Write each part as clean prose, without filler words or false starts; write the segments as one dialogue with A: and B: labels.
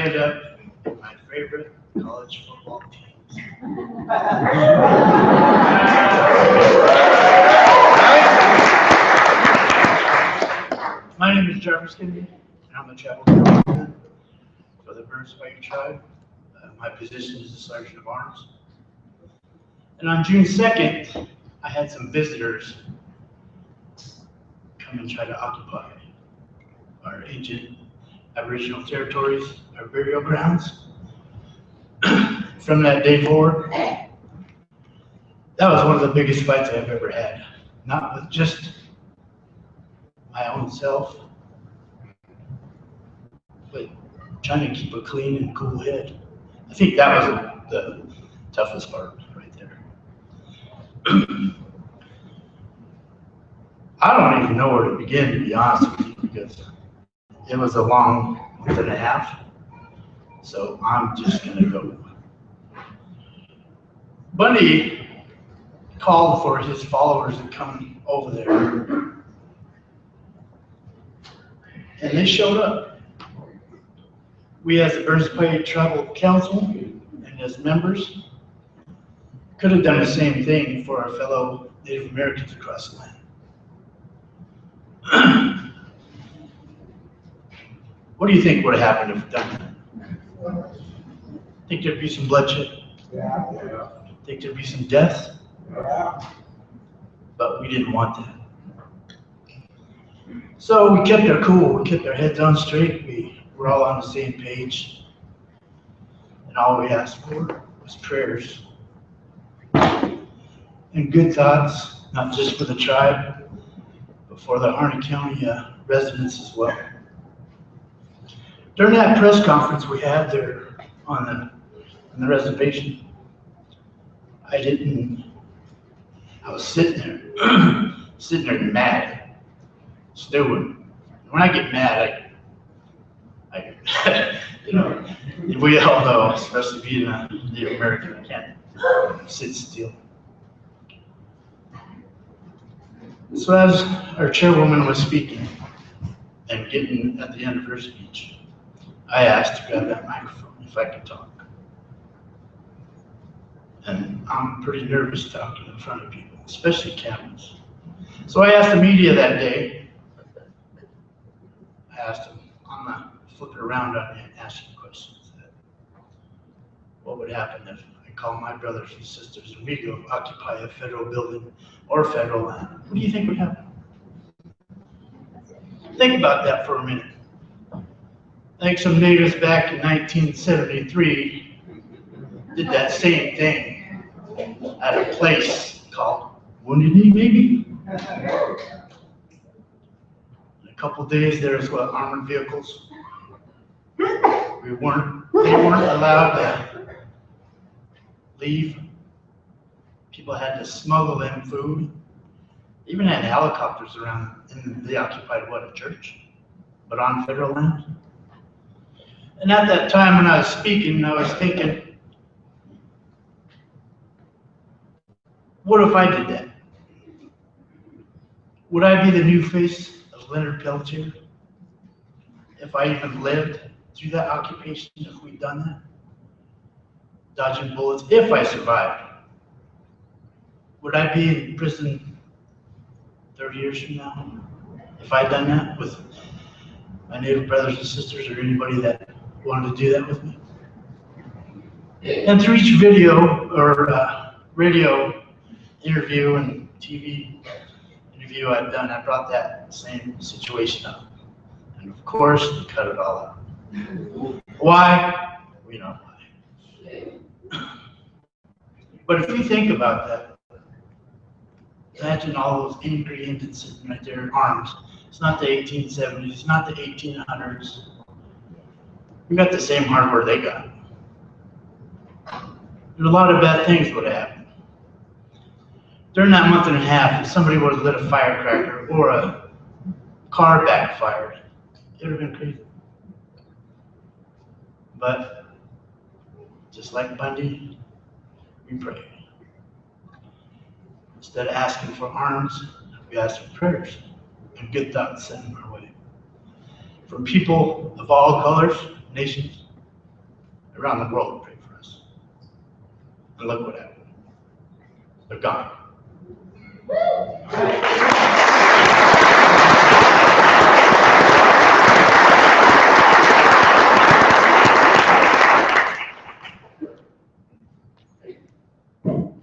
A: ended up in my favorite college football teams. My name is Jarvis, and I'm the travel coordinator for the Burns Fighting Tribe. My position is the Sergeant of Arms. And on June 2nd, I had some visitors come and try to occupy our ancient Aboriginal territories, our burial grounds. From that day forward, that was one of the biggest fights I've ever had. Not with just my own self, but trying to keep a clean and cool head. I think that was the toughest part right there. I don't even know where to begin, to be honest with you, because it was a long month and a half. So I'm just gonna go. Bundy called for his followers to come over there. And they showed up. We as the Burns Fighting Tribal Council and as members could have done the same thing for our fellow Native Americans across the land. What do you think would have happened if we'd done that? Think there'd be some bloodshed? Yeah. Think there'd be some deaths? Yeah. But we didn't want that. So we kept our cool, we kept our heads on straight, we were all on the same page. And all we asked for was prayers and good thoughts, not just for the tribe, but for the Harney County residents as well. During that press conference we had there on the reservation, I was sitting there mad, stewing. When I get mad, I you know, we all know, especially being a Native American, I can't sit still. So as our chairwoman was speaking and getting at the end of her speech, I asked to grab that microphone if I could talk. And I'm pretty nervous talking in front of people, especially cameras. So I asked the media that day, I asked them, I'm not flipping around on you and asking questions, that what would happen if I call my brothers and sisters and we go occupy a federal building or federal land? What do you think would happen? Think about that for a minute. I think some natives back in 1973 did that same thing at a place called Wounded Knee, maybe? In a couple days, there was armored vehicles. They weren't allowed to leave. People had to smuggle them food. Even had helicopters around, and they occupied a church, but on federal land. And at that time when I was speaking, I was thinking, what if I did that? Would I be the new face of Leonard Peltier if I even lived through that occupation, if we'd done that? Dodging bullets, if I survived. Would I be in prison 30 years from now if I'd done that with my Native brothers and sisters or anybody that wanted to do that with me? And through each video or radio interview and TV interview I've done, I brought that same situation up. And of course, they cut it all out. Why? We know why. But if you think about that, imagine all those angry Indians sitting right there in arms. It's not the 1870s, it's not the 1800s. We got the same hardware they got. There's a lot of bad things would have happened. During that month and a half, if somebody would have lit a firecracker or a car backfired, it would have been crazy. But just like Bundy, we prayed. Instead of asking for arms, we asked for prayers and good thoughts sent our way. From people of all colors, nations, around the world prayed for us. And look what happened. They're gone.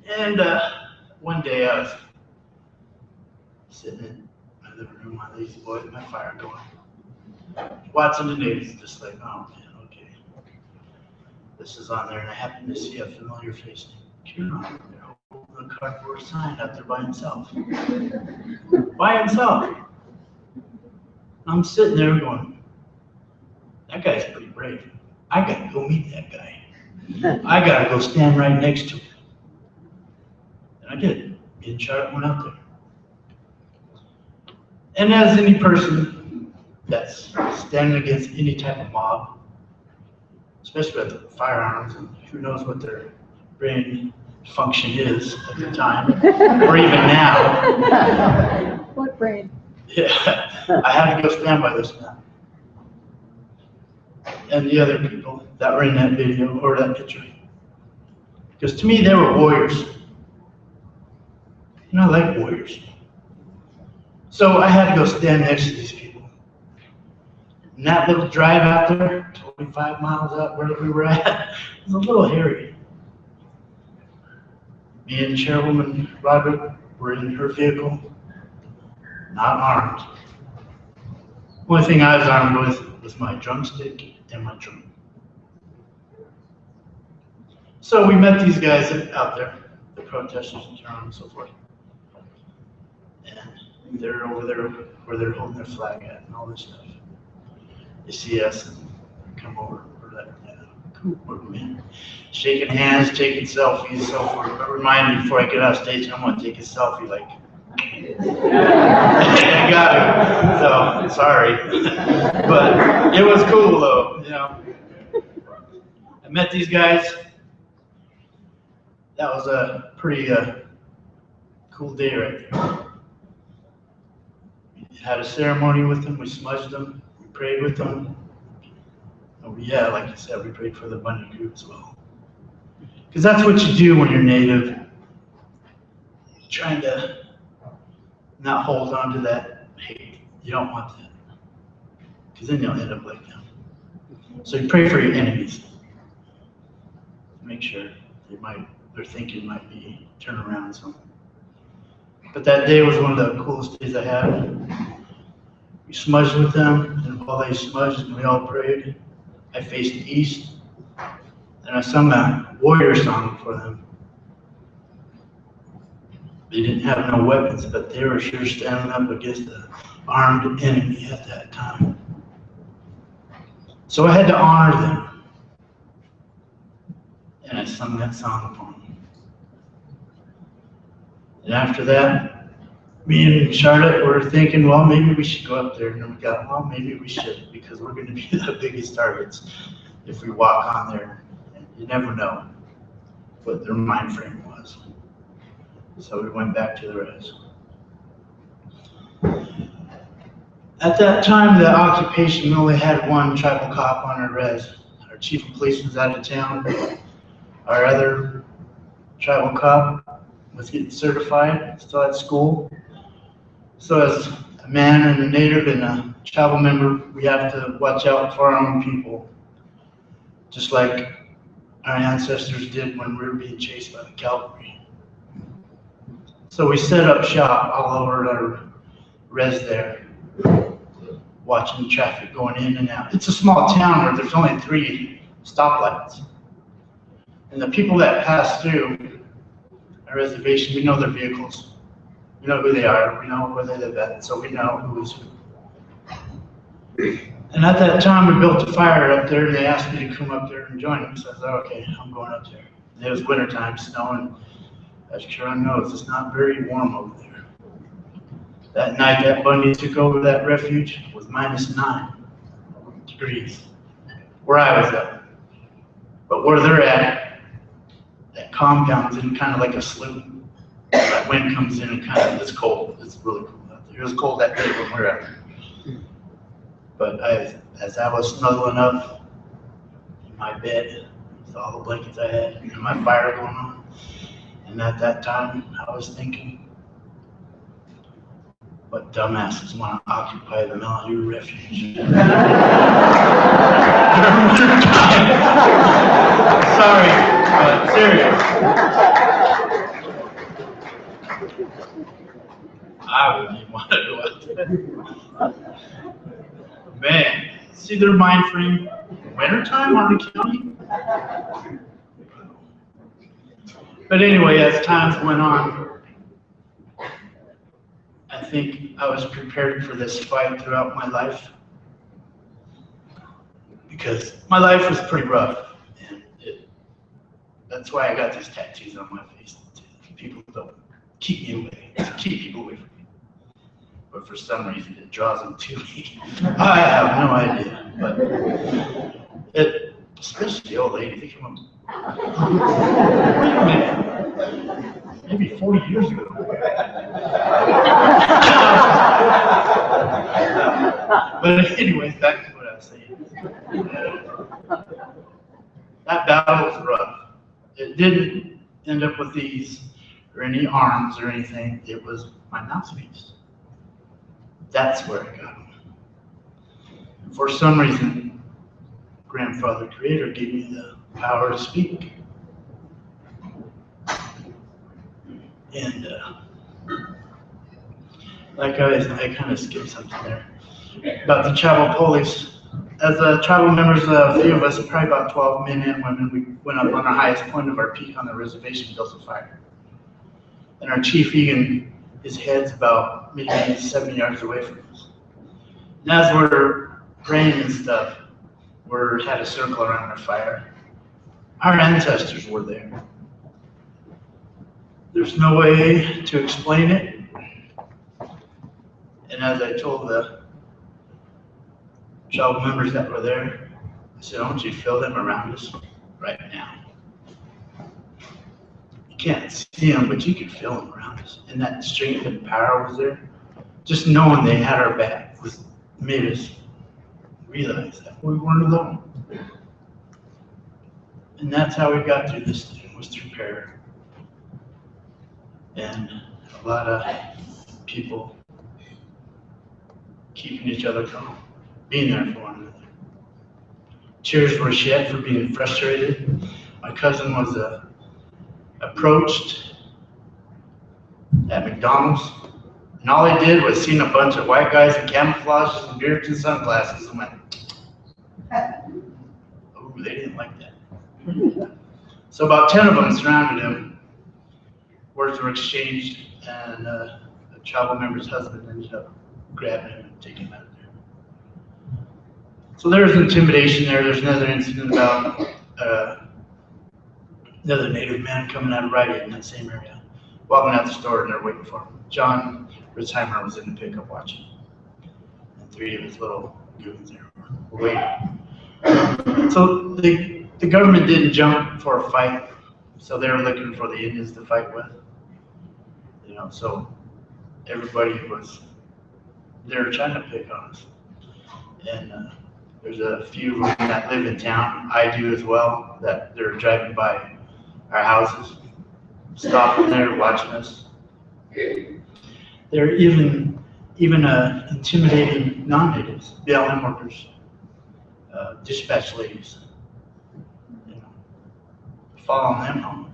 A: And one day I was sitting in my living room on these boys, my fire going, watching the news, just like, oh man, okay. This is on there, and I happened to see a familiar face named Kieran there holding a cardboard sign out there by himself. By himself. I'm sitting there going, that guy's pretty brave. I gotta go meet that guy. I gotta go stand right next to him. And I did. Me and Charlotte went out there. And as any person that's standing against any type of mob, especially with the firearms, and who knows what their brain function is at the time, or even now.
B: What brain?
A: Yeah, I had to go stand by this man. And the other people that were in that video or that picture. Because to me, they were warriors. And I like warriors. So I had to go stand next to these people. And that little drive out there, 25 miles out where we were at, was a little hairy. Me and Chairwoman Roderick were in her vehicle, not armed. Only thing I was armed with was my drumstick and my drum. So we met these guys out there, the protesters and so on and so forth. And they're over there where they're holding their flag at and all this stuff. They see us and come over, we're like, yeah, come over, man. Shaking hands, taking selfies, so forth. But remind me before I get off stage, I'm gonna take a selfie like, I got it. So sorry. But it was cool though, you know. I met these guys. That was a pretty cool day right there. We had a ceremony with them, we smudged them, we prayed with them. And yeah, like you said, we prayed for the Bundy group as well. Because that's what you do when you're native. You're trying to not hold on to that hate. You don't want that. Because then you'll end up like them. So you pray for your enemies. Make sure their thinking might be turn around some. But that day was one of the coolest days I had. We smudged with them, and while they smudged and we all prayed, I faced east, and I sung a warrior song for them. They didn't have no weapons, but they were sure standing up against an armed enemy at that time. So I had to honor them. And I sung that song upon them. And after that, me and Charlotte were thinking, well, maybe we should go up there. And then we got, well, maybe we should, because we're going to be the biggest targets if we walk on there. And you never know what their mind frame was. So we went back to the res. At that time, the occupation only had one tribal cop on our res. Our chief of police was out of town. Our other tribal cop was getting certified, still at school. So as a man and a native and a tribal member, we have to watch out for our own people, just like our ancestors did when we were being chased by the cavalry. So we set up shop all over our res there, watching the traffic going in and out. It's a small town where there's only 3 stoplights. And the people that pass through our reservation, we know their vehicles. We know who they are, we know where they live at, so we know who is who. And at that time, we built a fire up there, and they asked me to come up there and join them. So I said, okay, I'm going up there. And it was wintertime, snowing. As Kieran knows, it's not very warm over there. That night that Bundy took over that refuge was -9 degrees, where I was at. But where they're at, that compound's in kind of like a slough. That wind comes in and kind of, it's cold. It's really cold out there. It was cold that day when we were out there. But as I was snuggling up in my bed, with all the blankets I had and my fire going on. And at that time, I was thinking, what dumbasses want to occupy the Mountain Dew Refuge? Sorry, but serious. I wouldn't even want to go out there. Man, see their mind frame? Wintertime on the county? But anyway, as times went on, I think I was prepared for this fight throughout my life. Because my life was pretty rough. And that's why I got these tattoos on my face. People don't keep me away. Keep people away from me. But for some reason, it draws them to me. I have no idea. But especially the old lady, they come up. Wait a minute. Maybe 40 years ago. But anyways, back to what I was saying. That battle was rough. It didn't end up with these or any arms or anything. It was my mouthpiece. That's where I got them. For some reason, Grandfather Creator gave me the power to speak. And like I kind of skipped something there about the tribal police. As tribal members, a few of us, probably about 12 men and women, we went up on the highest point of our peak on the reservation, built a fire. And our chief Egan, his head's about maybe 70 yards away from us. And as we're praying and stuff, we had a circle around our fire. Our ancestors were there. There's no way to explain it. And as I told the tribal members that were there, I said, I want you to feel them around us right now. You can't see them, but you can feel them around us. And that strength and power was there. Just knowing they had our back made us realize that we weren't alone. And that's how we got through this thing, was through prayer. And a lot of people keeping each other calm, being there for one another. Tears were shed for being frustrated. My cousin was approached at McDonald's, and all he did was seen a bunch of white guys in camouflages and beards and sunglasses and went, oh, they didn't like that. So about 10 of them surrounded him. Words were exchanged, and a tribal member's husband ended up grabbing him and taking him out of there. So there was intimidation there. There's another incident about another Native man coming out of Rite Aid in that same area, walking out the store, and they're waiting for him. John Ritzheimer was in the pickup watching, and 3 of his little goons there were waiting. So the government didn't jump for a fight, so they were looking for the Indians to fight with. You know, so everybody they were trying to pick on us. And there's a few that live in town, I do as well, that they're driving by our houses, stopping there, watching us. They're even intimidating non-natives, BLM workers, dispatch ladies, following them home.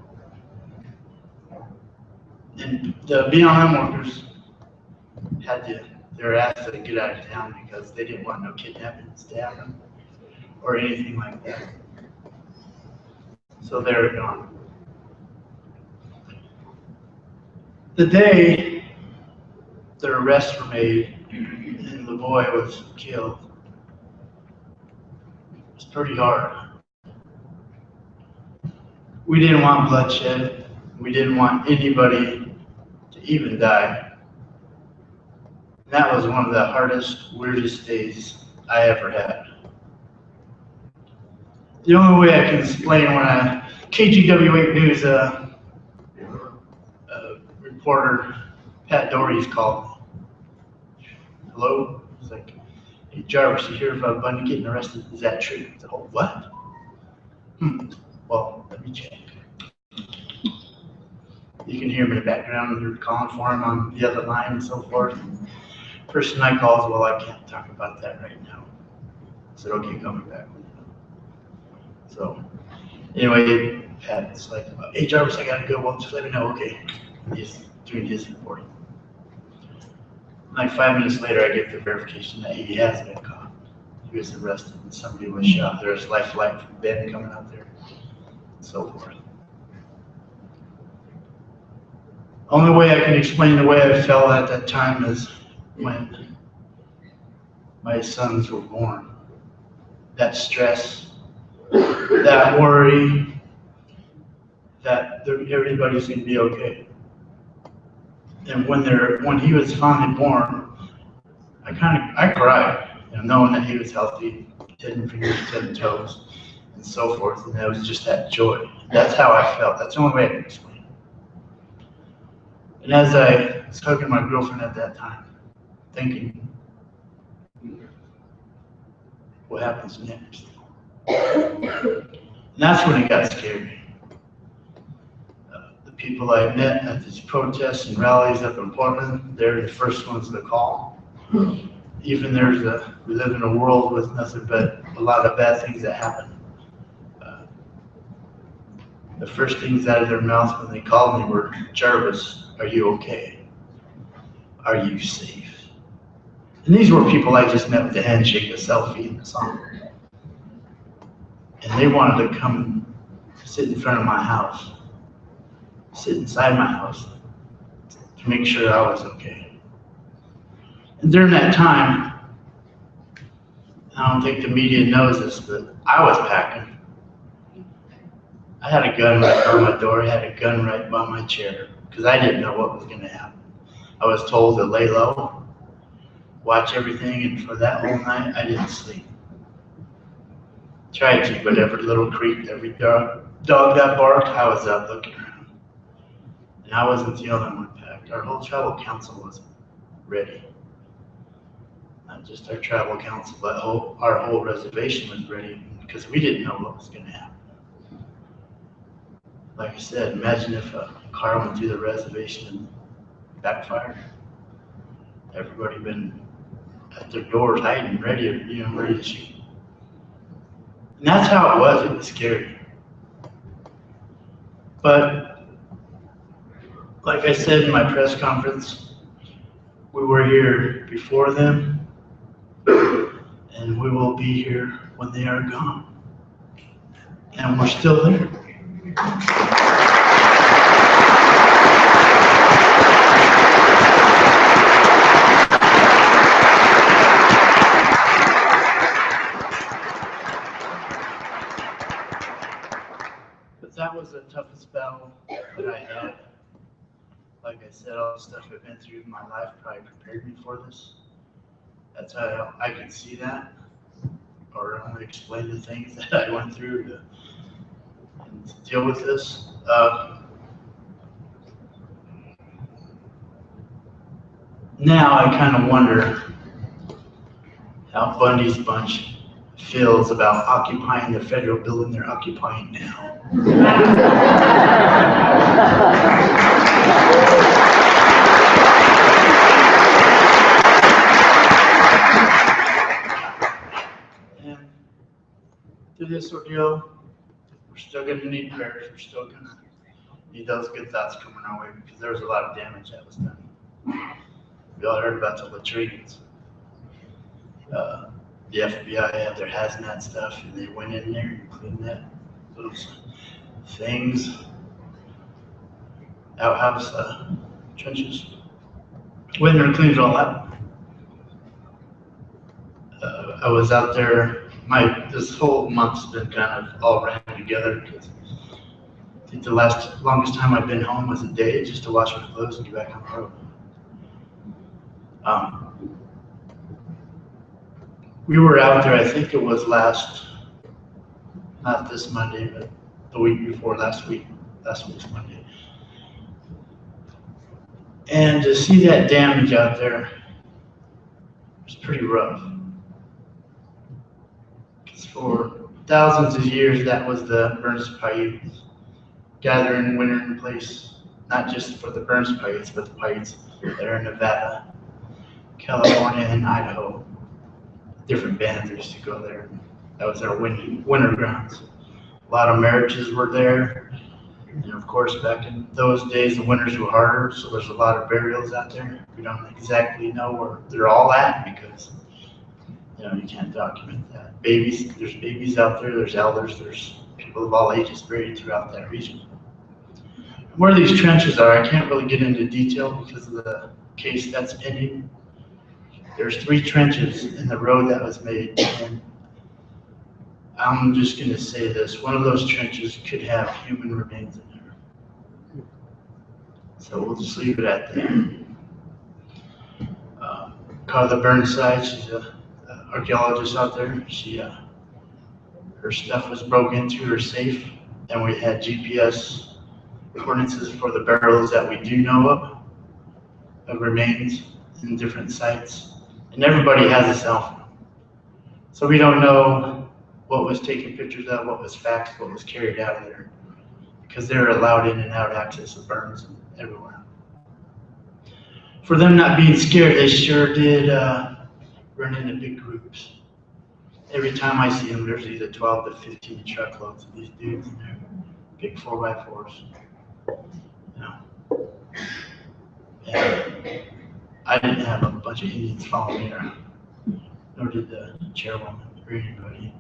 A: And the BLM workers they were asked to get out of town because they didn't want no kidnappings to happen or anything like that. So they were gone. The day the arrests were made and the boy was killed, it was pretty hard. We didn't want bloodshed. We didn't want anybody to even die. That was one of the hardest, weirdest days I ever had. The only way I can explain when a KGW8 News reporter, Pat Doherty's called me. Hello? He's like, hey Jarvis, you hear about Bundy getting arrested? Is that true? I said, oh, what? Well, hear him in the background, and they're calling for him on the other line and so forth. And person I called, well, I can't talk about that right now. I said, okay, call me back. So anyway, Pat's like, hey Jarvis, I gotta go. Well, just let me know, okay. And he's doing his reporting. Like 5 minutes later, I get the verification that he has been caught. He was arrested and somebody was shot. There's lifeline from Ben coming out there, and so forth. Only way I can explain the way I felt at that time is when my sons were born. That stress, that worry, that everybody's gonna be okay. And when he was finally born, I cried, knowing that he was healthy, 10 fingers, 10 toes, and so forth. And that was just that joy. That's how I felt. That's the only way I can explain it. And as I was hugging my girlfriend at that time, thinking, what happens next? And that's when it got scary. The people I met at these protests and rallies up in Portland, they're the first ones to call. Even we live in a world with nothing but a lot of bad things that happen. The first things out of their mouth when they called me were, Jarvis, are you okay? Are you safe? And these were people I just met with a handshake, a selfie, and a song. And they wanted to come sit in front of my house, sit inside my house to make sure I was okay. And during that time, I don't think the media knows this, but I was packing. I had a gun right by my door. I had a gun right by my chair because I didn't know what was going to happen. I was told to lay low, watch everything, and for that whole night, I didn't sleep. Tried to, but every little creak, every dog that barked, I was up looking around. And I wasn't the only one packed. Our whole tribal council was ready. Not just our tribal council, but our whole reservation was ready because we didn't know what was going to happen. Like I said, imagine if a car went through the reservation and backfired. Everybody been at their doors hiding, ready to shoot. And that's how it was. It was scary. But like I said in my press conference, we were here before them, and we will be here when they are gone. And we're still there. But that was the toughest battle that I had. Like I said, all the stuff I've been through in my life probably prepared me for this. That's how I could see that, or only explain the things that I went through to deal with this. Now I kind of wonder how Bundy's bunch feels about occupying the federal building they're occupying now. And through this ordeal, we're still going to need prayers. We're still going to need those good thoughts coming our way because there was a lot of damage that was done. We all heard about the latrines. The FBI had their hazmat stuff, and they went in there and cleaned those things, outhouse trenches. Went there and cleaned it all up. I was out there. This whole month's been kind of all ran together because I think the longest time I've been home was a day just to wash my clothes and get back on the road. We were out there, I think it was not this Monday, but the week before last week's Monday. And to see that damage out there was pretty rough. Because for thousands of years, that was the Ernest Paiutes gathering winter in place, not just for the Burns Pikes, but the Pikes that are in Nevada, California, and Idaho. Different bands used to go there. That was our winter grounds. A lot of marriages were there. And of course, back in those days, the winters were harder, so there's a lot of burials out there. We don't exactly know where they're all at because, you can't document that. There's babies out there, there's elders, there's people of all ages buried throughout that region. Where these trenches are, I can't really get into detail because of the case that's pending. There's 3 trenches in the road that was made, and I'm just going to say this. One of those trenches could have human remains in there. So we'll just leave it at that. Carla Burnside, she's an archaeologist out there. Her stuff was broken into her safe, and we had GPS coordinates for the barrels that we do know of remains in different sites. And everybody has a cell phone. So we don't know what was taken pictures of, what was faxed, what was carried out of there, because they're allowed in and out access of Burns and everywhere. For them not being scared, they sure did run into big groups. Every time I see them, there's either 12 to 15 truckloads of these dudes in there, big 4x4s. And I didn't have a bunch of Indians following me around, nor did the chairwoman or anybody.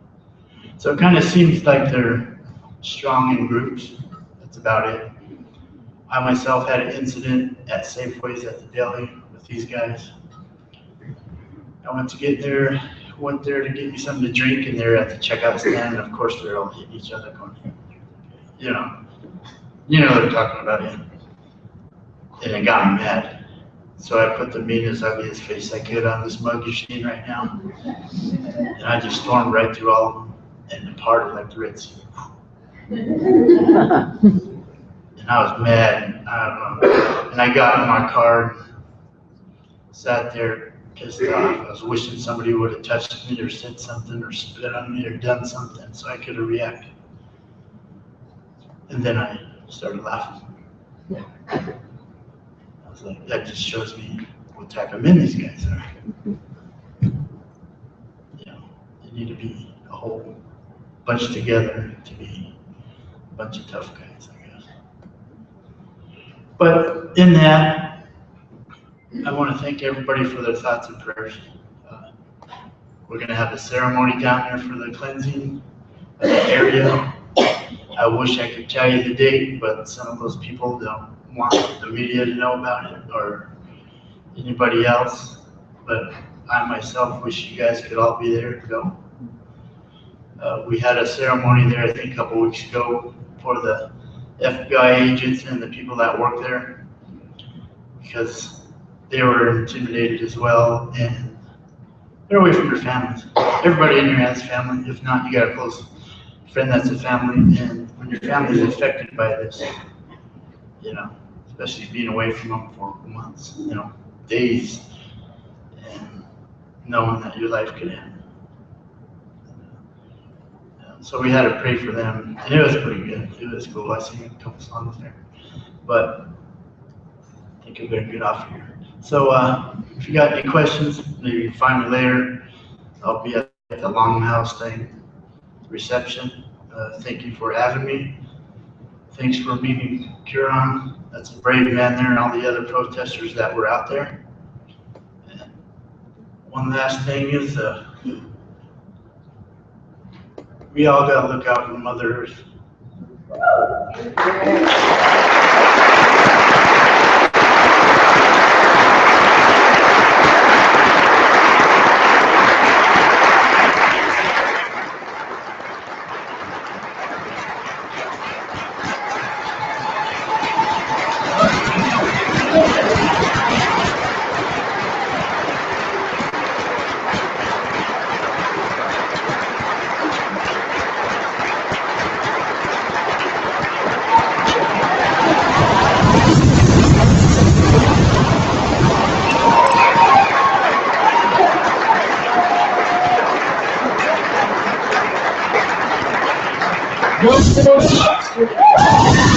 A: So it kind of seems like they're strong in groups. That's about it. I myself had an incident at Safeways at the deli with these guys. I went there to get me something to drink, and they're at the checkout stand, and of course they're all hitting each other going, you know what I'm talking about, yeah. And it got me mad. So I put the meanest, ugliest face I could on this mug you're seeing right now. And I just stormed right through all of them and departed like the Red Sea. And I was mad, and I don't know. And I got in my car, sat there, pissed off. I was wishing somebody would have touched me or said something or spit on me or done something so I could have reacted. And then I started laughing. I was like, that just shows me what type of men these guys are. They need to be a whole bunch together to be a bunch of tough guys, I guess. But in that, I want to thank everybody for their thoughts and prayers. We're going to have a ceremony down there for the cleansing of the area. I wish I could tell you the date, but some of those people don't want the media to know about it or anybody else. But I myself wish you guys could all be there to go. We had a ceremony there, I think, a couple weeks ago for the FBI agents and the people that work there because they were intimidated as well, and they're away from their families. Everybody in here has family. If not, you got a close friend that's a family, and when your family is affected by this, especially being away from them for months, days, and knowing that your life could end. So we had to pray for them, and it was pretty good. It was cool. I sing a couple songs there, but I think I'm gonna get off here. So if you got any questions, maybe you can find me later. I'll be at the Longhouse thing, reception. Thank you for having me. Thanks for meeting Huron. That's a brave man there and all the other protesters that were out there. And one last thing is we all got to look out for Mother Earth.
B: What's the most